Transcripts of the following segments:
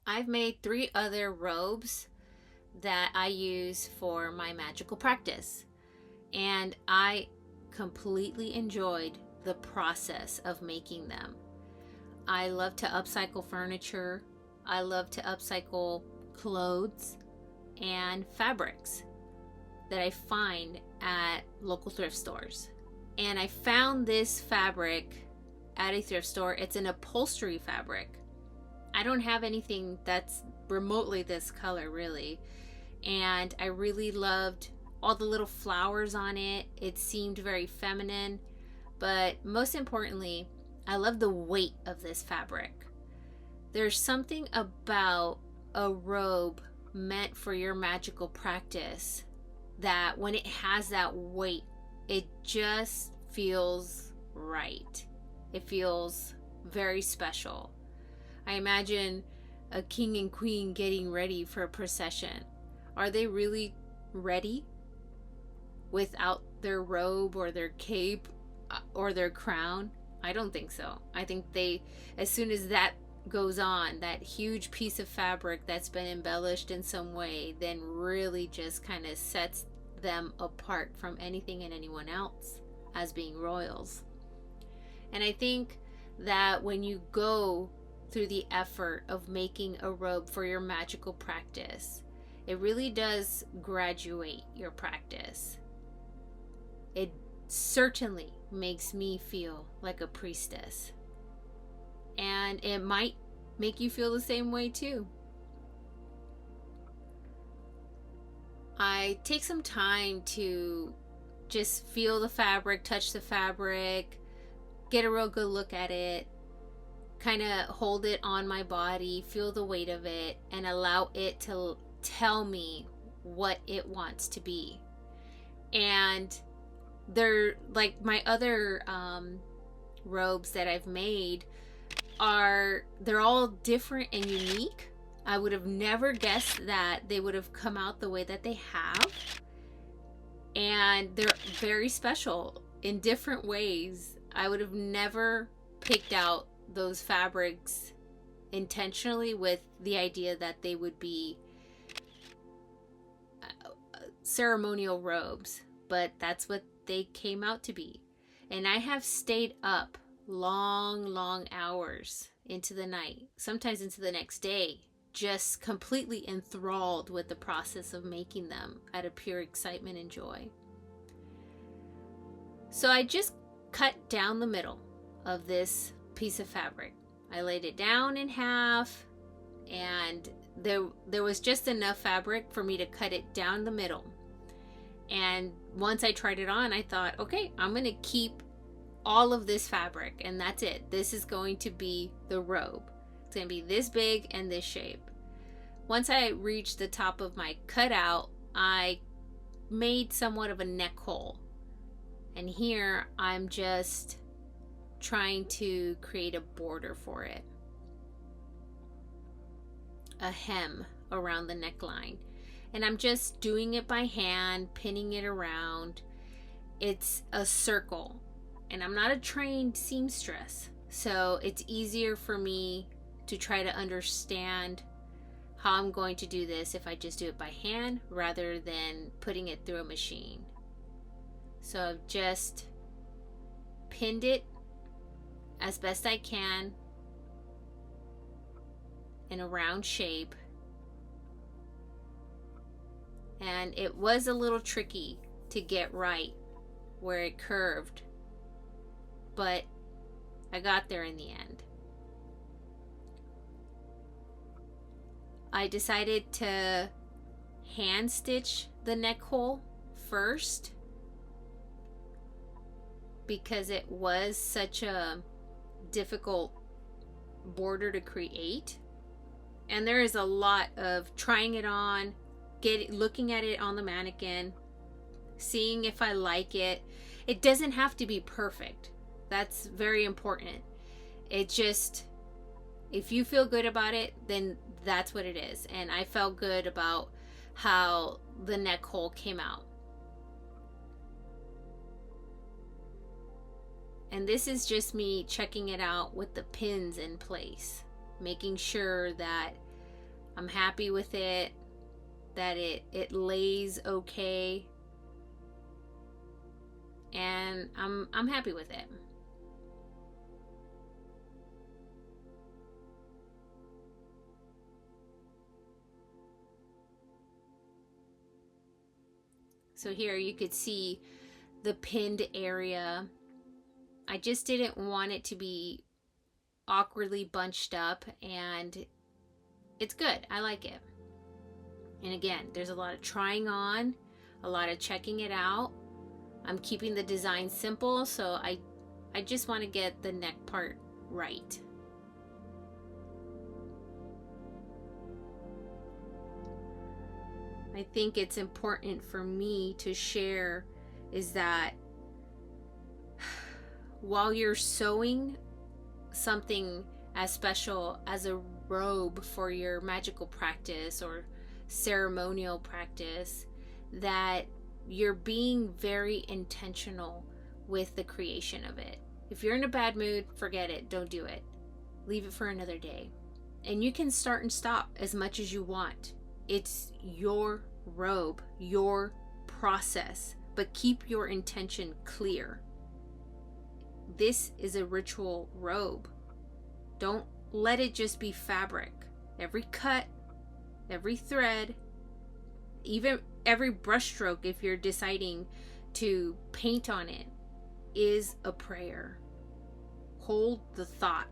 I've made 3 other robes that I use for my magical practice, and I completely enjoyed the process of making them. I love to upcycle furniture, I love to upcycle clothes and fabrics that I find at local thrift stores. And I found this fabric at a thrift store. It's an upholstery fabric. I don't have anything that's remotely this color, really. And I really loved all the little flowers on it. It seemed very feminine. But most importantly, I love the weight of this fabric. There's something about a robe meant for your magical practice that when it has that weight, it just feels right. It feels very special. I imagine a king and queen getting ready for a procession. Are they really ready without their robe or their cape or their crown? I don't think so. I think as soon as that goes on, that huge piece of fabric that's been embellished in some way, then really just kind of sets them apart from anything and anyone else as being royals. And I think that when you go through the effort of making a robe for your magical practice, it really does graduate your practice. It certainly makes me feel like a priestess. And it might make you feel the same way too. I take some time to just feel the fabric, touch the fabric, get a real good look at it, kind of hold it on my body, feel the weight of it, and allow it to tell me what it wants to be. And they're like my other robes that I've made they're all different and unique. I would have never guessed that they would have come out the way that they have. And they're very special in different ways. I would have never picked out those fabrics intentionally with the idea that they would be ceremonial robes, but that's what they came out to be. And I have stayed up long hours into the night, sometimes into the next day, just completely enthralled with the process of making them out of pure excitement and joy. So I just cut down the middle of this piece of fabric. I laid it down in half, and there was just enough fabric for me to cut it down the middle. And once I tried it on, I thought, okay, I'm going to keep all of this fabric, and that's it. This is going to be the robe. It's going to be this big and this shape. Once I reached the top of my cutout, I made somewhat of a neck hole. And here I'm just trying to create a border for it. A hem around the neckline. And I'm just doing it by hand, pinning it around. It's a circle. And I'm not a trained seamstress, so it's easier for me to try to understand how I'm going to do this if I just do it by hand rather than putting it through a machine. So I've just pinned it as best I can in a round shape. And it was a little tricky to get right where it curved, but I got there in the end. I decided to hand stitch the neck hole first because it was such a difficult border to create. And there is a lot of trying it on, looking at it on the mannequin, seeing if I like it. It doesn't have to be perfect. That's very important. It just, if you feel good about it, then that's what it is. And I felt good about how the neck hole came out. And this is just me checking it out with the pins in place, making sure that I'm happy with it, that it lays okay, and I'm happy with it. So here you could see the pinned area. I just didn't want it to be awkwardly bunched up, and it's good. I like it. And again, there's a lot of trying on, a lot of checking it out. I'm keeping the design simple, so I just want to get the neck part right. I think it's important for me to share is that while you're sewing something as special as a robe for your magical practice or ceremonial practice, that you're being very intentional with the creation of it. If you're in a bad mood, forget it. Don't do it. Leave it for another day. And you can start and stop as much as you want. It's your robe, your process, but keep your intention clear. This is a ritual robe. Don't let it just be fabric. Every cut, every thread, even every brushstroke, if you're deciding to paint on it, is a prayer. Hold the thought.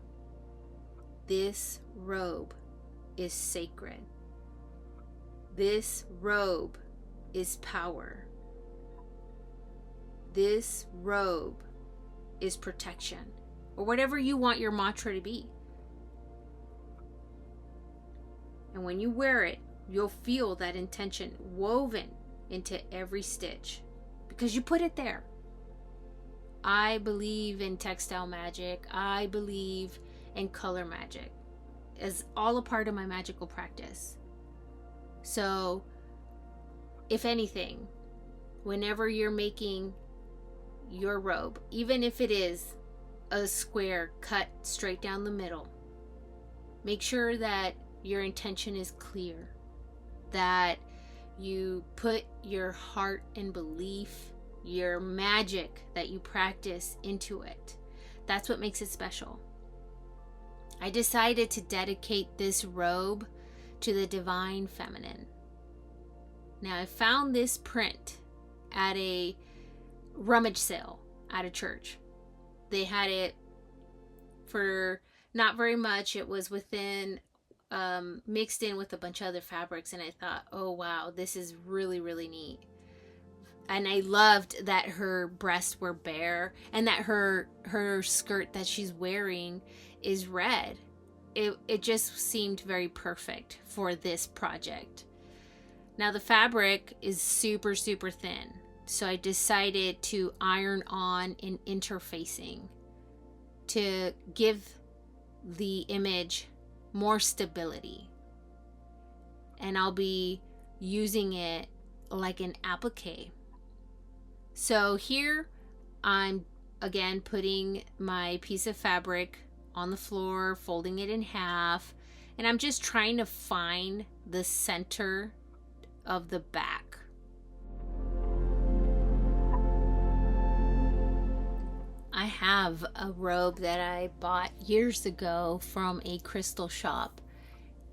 This robe is sacred. This robe is power. This robe is protection, or whatever you want your mantra to be. And when you wear it, you'll feel that intention woven into every stitch because you put it there. I believe in textile magic. I believe in color magic as all a part of my magical practice. So, if anything, whenever you're making your robe, even if it is a square cut straight down the middle, make sure that your intention is clear, that you put your heart and belief, your magic that you practice into it. That's what makes it special. I decided to dedicate this robe to the divine feminine. Now, I found this print at a rummage sale at a church. They had it for not very much. It was within mixed in with a bunch of other fabrics, and I thought, oh wow, this is really, really neat. And I loved that her breasts were bare and that her skirt that she's wearing is red. It just seemed very perfect for this project. Now the fabric is super, super thin, so I decided to iron on an interfacing to give the image more stability. And I'll be using it like an appliqué. So here I'm again putting my piece of fabric on the floor, folding it in half, and I'm just trying to find the center of the back. I have a robe that I bought years ago from a crystal shop,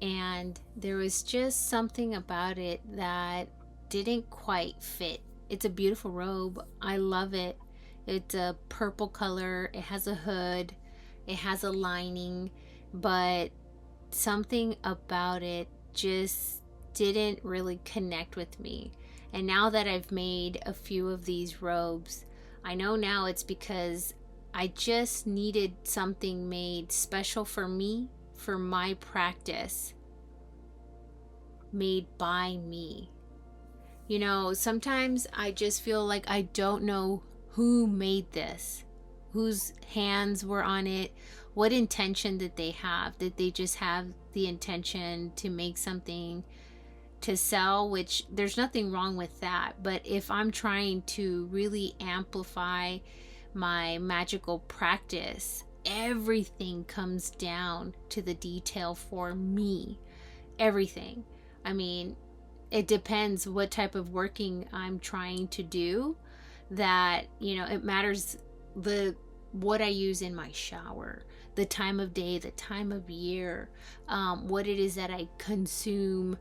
and there was just something about it that didn't quite fit. It's a beautiful robe. I love it. It's a purple color. It has a hood. It has a lining, but something about it just didn't really connect with me. And now that I've made a few of these robes, I know now it's because I just needed something made special for me, for my practice, made by me. You know, sometimes I just feel like I don't know who made this, whose hands were on it, what intention did they have? Did they just have the intention to make something to sell, which there's nothing wrong with that. But if I'm trying to really amplify my magical practice, everything comes down to the detail for me. everything. I mean, it depends what type of working I'm trying to do, that, you know, it matters what I use in my shower, the time of day, the time of year, what it is that I consume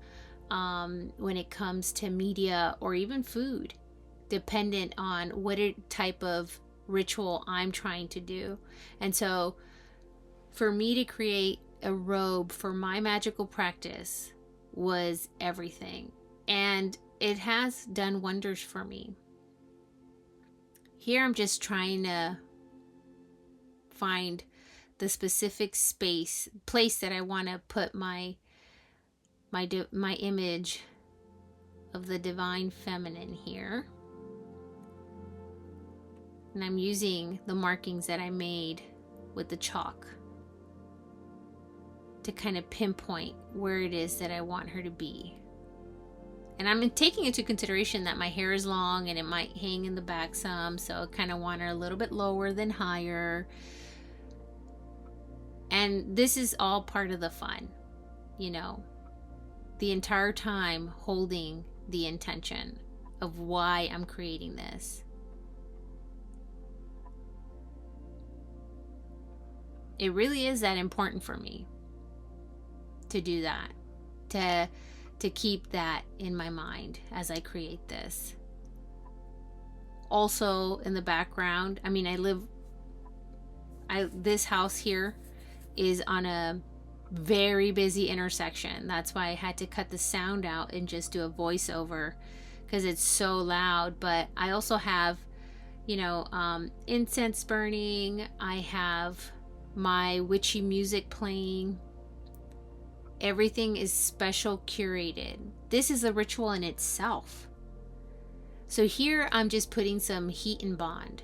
when it comes to media or even food, dependent on what type of ritual I'm trying to do. And so for me to create a robe for my magical practice was everything. And it has done wonders for me. Here I'm just trying to find the specific place that I want to put my image of the divine feminine here. And I'm using the markings that I made with the chalk to kind of pinpoint where it is that I want her to be. And I'm taking into consideration that my hair is long and it might hang in the back some, so I kind of want her a little bit lower than higher. And this is all part of the fun, you know, the entire time holding the intention of why I'm creating this. It really is that important for me to do that, to keep that in my mind as I create this. Also in the background, I mean, this house here is on a very busy intersection. That's why I had to cut the sound out and just do a voiceover, because it's so loud. But I also have, you know, incense burning. I have my witchy music playing. Everything is special curated. This is a ritual in itself. So here I'm just putting some heat and bond.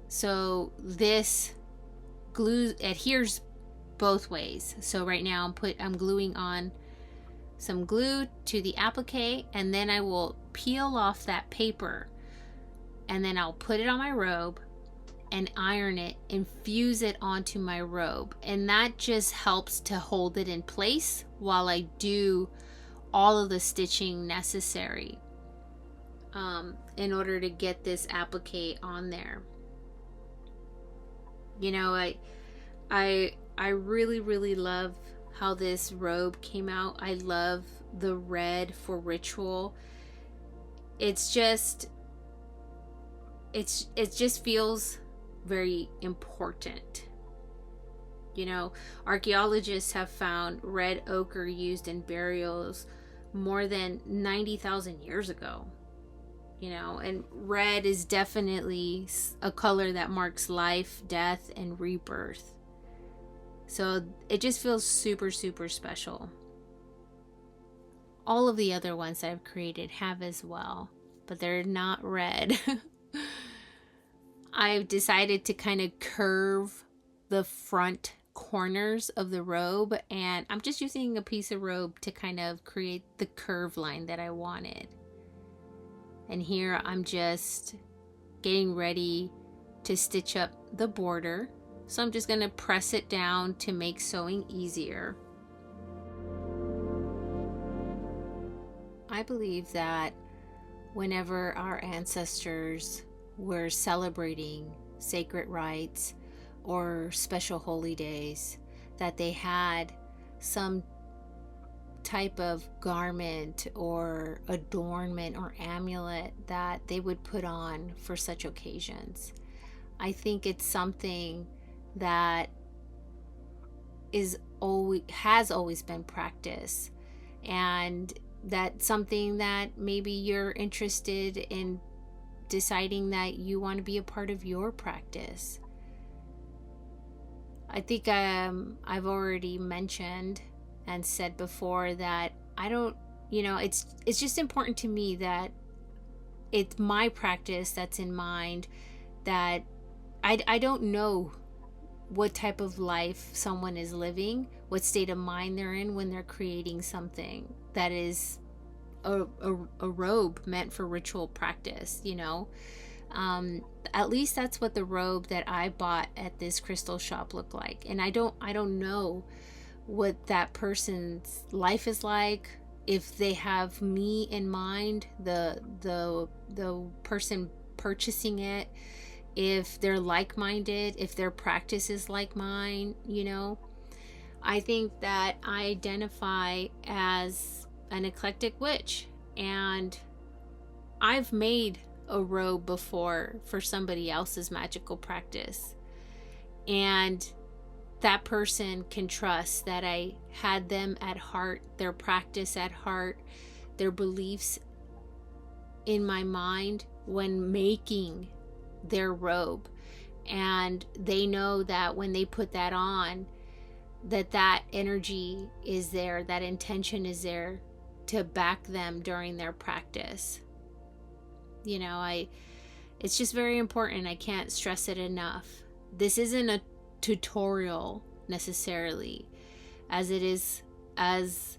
So this glue adheres both ways. So right now I'm gluing on some glue to the applique, and then I will peel off that paper, and then I'll put it on my robe and iron it and fuse it onto my robe. And that just helps to hold it in place while I do all of the stitching necessary in order to get this applique on there. You know, I really, really love how this robe came out. I love the red for ritual. It just feels very important. You know, archaeologists have found red ochre used in burials more than 90,000 years ago. You know, and red is definitely a color that marks life, death, and rebirth. So it just feels super, super special. All of the other ones I've created have as well, but they're not red. I've decided to kind of curve the front corners of the robe, and I'm just using a piece of robe to kind of create the curve line that I wanted. And here I'm just getting ready to stitch up the border. So I'm just going to press it down to make sewing easier. I believe that whenever our ancestors were celebrating sacred rites or special holy days, that they had some type of garment or adornment or amulet that they would put on for such occasions. I think it's something that has always been practiced, and that's something that maybe you're interested in deciding that you want to be a part of your practice. I think I've already mentioned and said before that I don't, you know, it's just important to me that it's my practice that's in mind, that I don't know what type of life someone is living, what state of mind they're in when they're creating something that is a robe meant for ritual practice, you know. At least that's what the robe that I bought at this crystal shop looked like. And I don't know what that person's life is like, if they have me in mind, the person purchasing it, if they're like-minded, if their practice is like mine, you know. I think that I identify as an eclectic witch, and I've made a robe before for somebody else's magical practice, and that person can trust that I had them at heart, their practice at heart, their beliefs in my mind when making their robe. And they know that when they put that on, that energy is there, that intention is there to back them during their practice. You know, it's just very important. I can't stress it enough. This isn't a tutorial necessarily, as it is as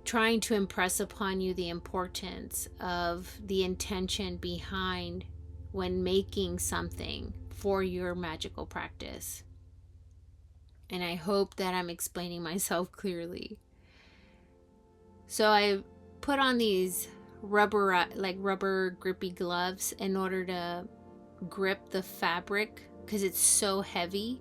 trying to impress upon you the importance of the intention behind when making something for your magical practice. And I hope that I'm explaining myself clearly. So I put on these rubber grippy gloves in order to grip the fabric because it's so heavy.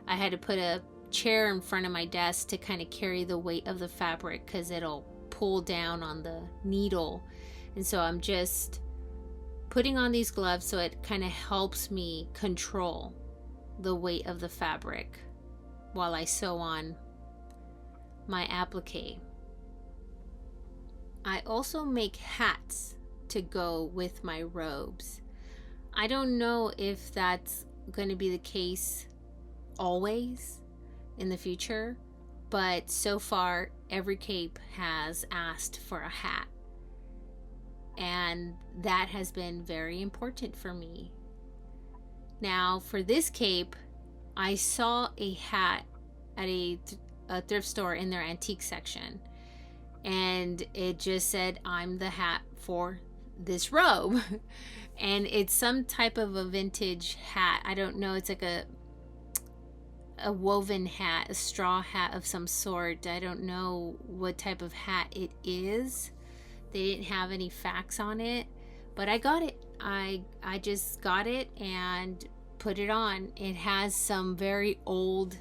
I had to put a chair in front of my desk to kind of carry the weight of the fabric because it'll pull down on the needle. And so I'm just putting on these gloves so it kind of helps me control the weight of the fabric while I sew on my applique. I also make hats to go with my robes. I don't know if that's going to be the case always in the future, but so far every cape has asked for a hat, and that has been very important for me. Now for this cape, I saw a hat at a thrift store in their antique section, and it just said, I'm the hat for this robe. And it's some type of a vintage hat. I don't know, it's like a woven hat, a straw hat of some sort. I don't know what type of hat it is. They didn't have any facts on it, but I got it. I just got it and put it on. It has some very old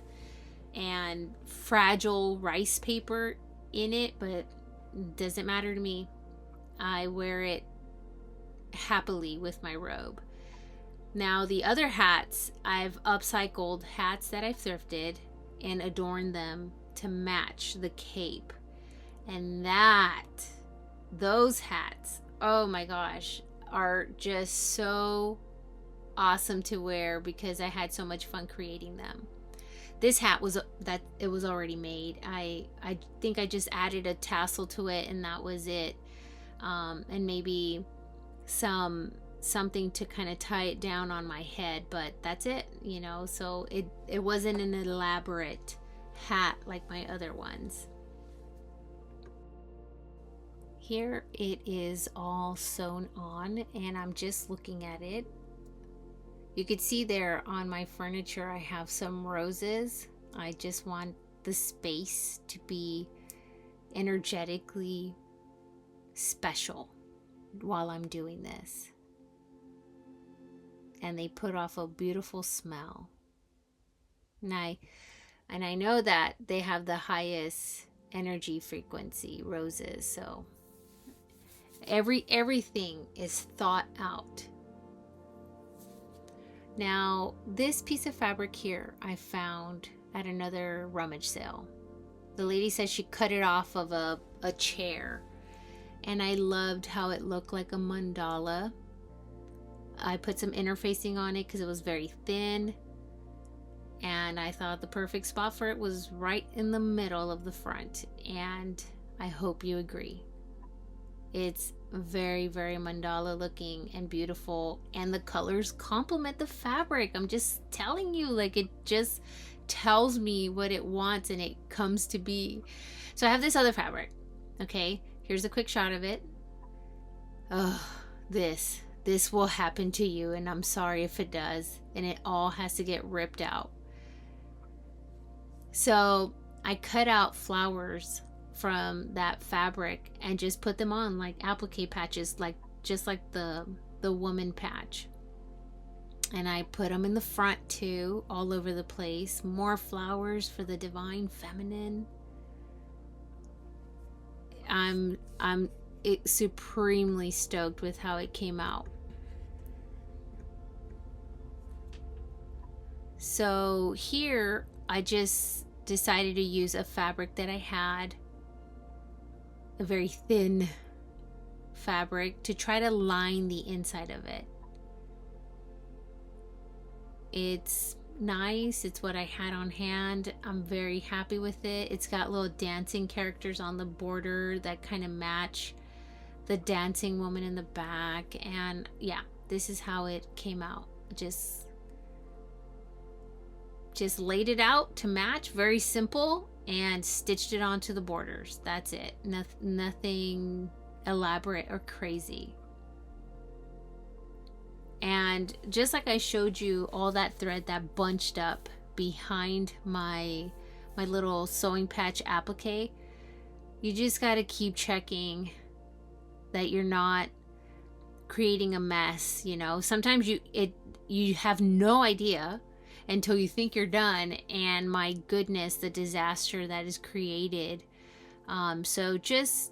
and fragile rice paper in it, but it doesn't matter to me. I wear it happily with my robe. Now the other hats, I've upcycled hats that I've thrifted and adorned them to match the cape. And those hats, oh my gosh, are just so awesome to wear because I had so much fun creating them. This hat was already made. I think I just added a tassel to it and that was it. And maybe something to kind of tie it down on my head, but that's it, you know. So it wasn't an elaborate hat like my other ones. Here it is all sewn on, and I'm just looking at it. You could see there on my furniture I have some roses. I just want the space to be energetically special while I'm doing this. And they put off a beautiful smell. And I know that they have the highest energy frequency roses, so everything is thought out. Now, this piece of fabric here I found at another rummage sale. The lady said she cut it off of a chair, and I loved how it looked like a mandala. I put some interfacing on it because it was very thin, and I thought the perfect spot for it was right in the middle of the front, and I hope you agree. It's very, very mandala looking and beautiful, and the colors complement the fabric. I'm just telling you, like, it just tells me what it wants and it comes to be. So I have this other fabric. Okay, here's a quick shot of it. Oh, this will happen to you, and I'm sorry if it does, and it all has to get ripped out. So I cut out flowers from that fabric and just put them on like applique patches, like just like the woman patch. And I put them in the front too, all over the place. More flowers for the divine feminine. I'm supremely stoked with how it came out. So here I just decided to use a fabric that I had, a very thin fabric, to try to line the inside of it. It's nice. It's what I had on hand. I'm very happy with it. It's got little dancing characters on the border that kind of match the dancing woman in the back. And yeah, this is how it came out. Just laid it out to match, very simple, and stitched it onto the borders. That's it. Nothing elaborate or crazy. And just like I showed you all that thread that bunched up behind my little sewing patch applique, you just got to keep checking that you're not creating a mess. You know, sometimes you have no idea until you think you're done, and my goodness, the disaster that is created. So just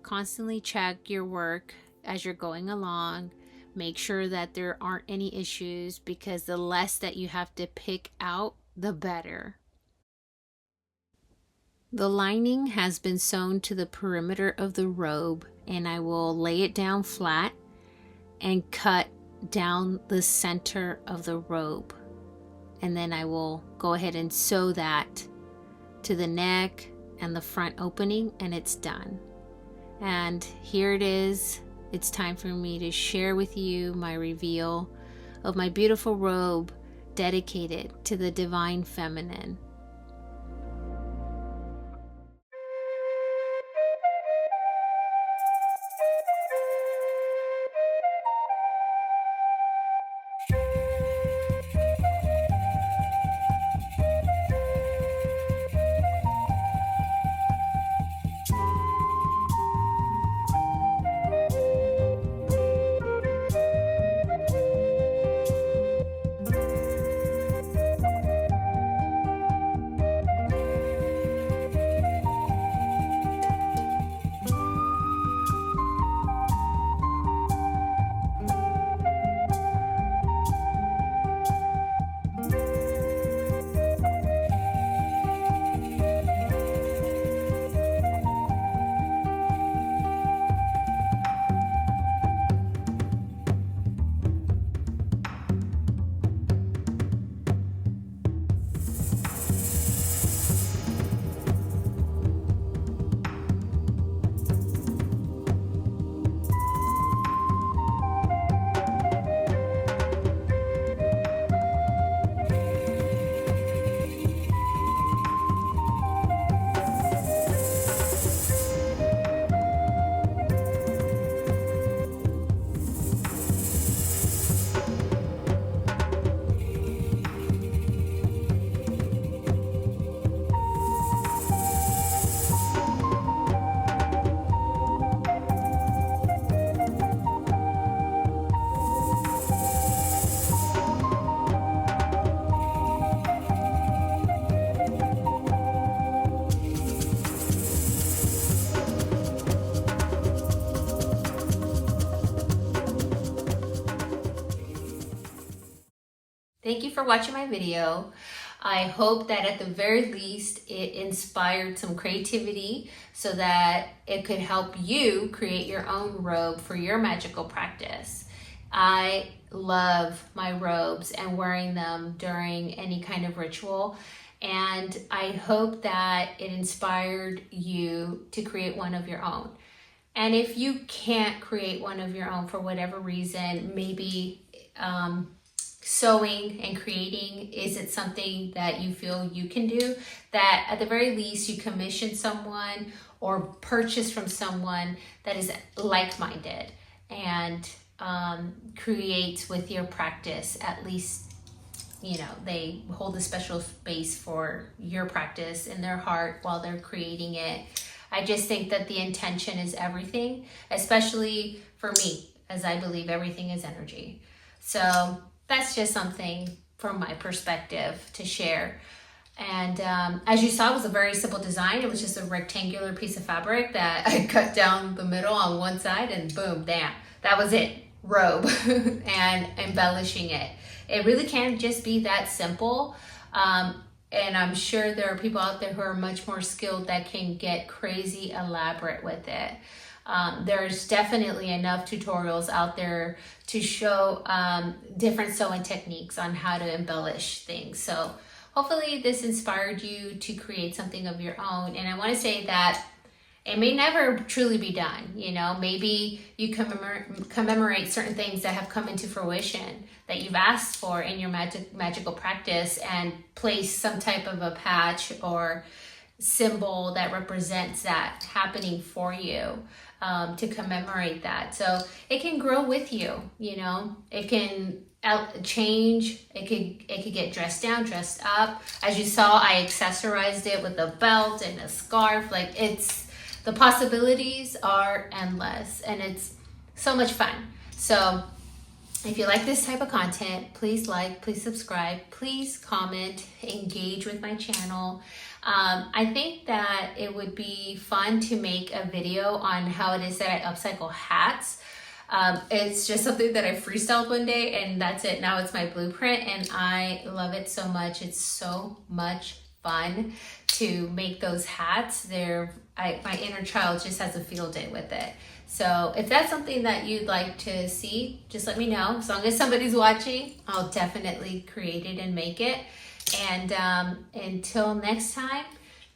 constantly check your work as you're going along. Make sure that there aren't any issues, because the less that you have to pick out, the better. The lining has been sewn to the perimeter of the robe, and I will lay it down flat and cut down the center of the robe. And then I will go ahead and sew that to the neck and the front opening, and it's done. And here it is. It's time for me to share with you my reveal of my beautiful robe dedicated to the divine feminine. Thank you for watching my video. I hope that at the very least it inspired some creativity so that it could help you create your own robe for your magical practice. I love my robes and wearing them during any kind of ritual, and I hope that it inspired you to create one of your own. And if you can't create one of your own for whatever reason, maybe sewing and creating isn't something that you feel you can do, that at the very least you commission someone or purchase from someone that is like-minded and creates with your practice at least you know, they hold a special space for your practice in their heart while they're creating it. I just think that the intention is everything, especially for me, as I believe everything is energy. So that's just something from my perspective to share. And as you saw, it was a very simple design. It was just a rectangular piece of fabric that I cut down the middle on one side, and boom, damn, that was it, robe. And embellishing it. It really can just be that simple. And I'm sure there are people out there who are much more skilled that can get crazy elaborate with it. There's definitely enough tutorials out there to show different sewing techniques on how to embellish things. So hopefully this inspired you to create something of your own. And I want to say that it may never truly be done. You know, maybe you commemorate certain things that have come into fruition that you've asked for in your magical practice, and place some type of a patch or symbol that represents that happening for you, to commemorate that. So it can grow with you, you know, it can change, it could get dressed down, dressed up. As you saw, I accessorized it with a belt and a scarf. Like, the possibilities are endless, and it's so much fun. So if you like this type of content, please like, please subscribe, please comment, engage with my channel. I think that it would be fun to make a video on how it is that I upcycle hats. It's just something that I freestyled one day, and that's it. Now it's my blueprint, and I love it so much. It's so much fun to make those hats. My inner child just has a field day with it. So if that's something that you'd like to see, just let me know. As long as somebody's watching, I'll definitely create it and make it. And until next time,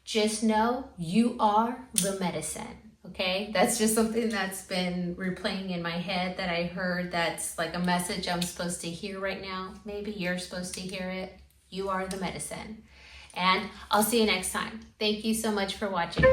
just know you are the medicine. Okay, that's just something that's been replaying in my head that I heard. that's like a message I'm supposed to hear right now. Maybe you're supposed to hear it. You are the medicine. And I'll see you next time. Thank you so much for watching.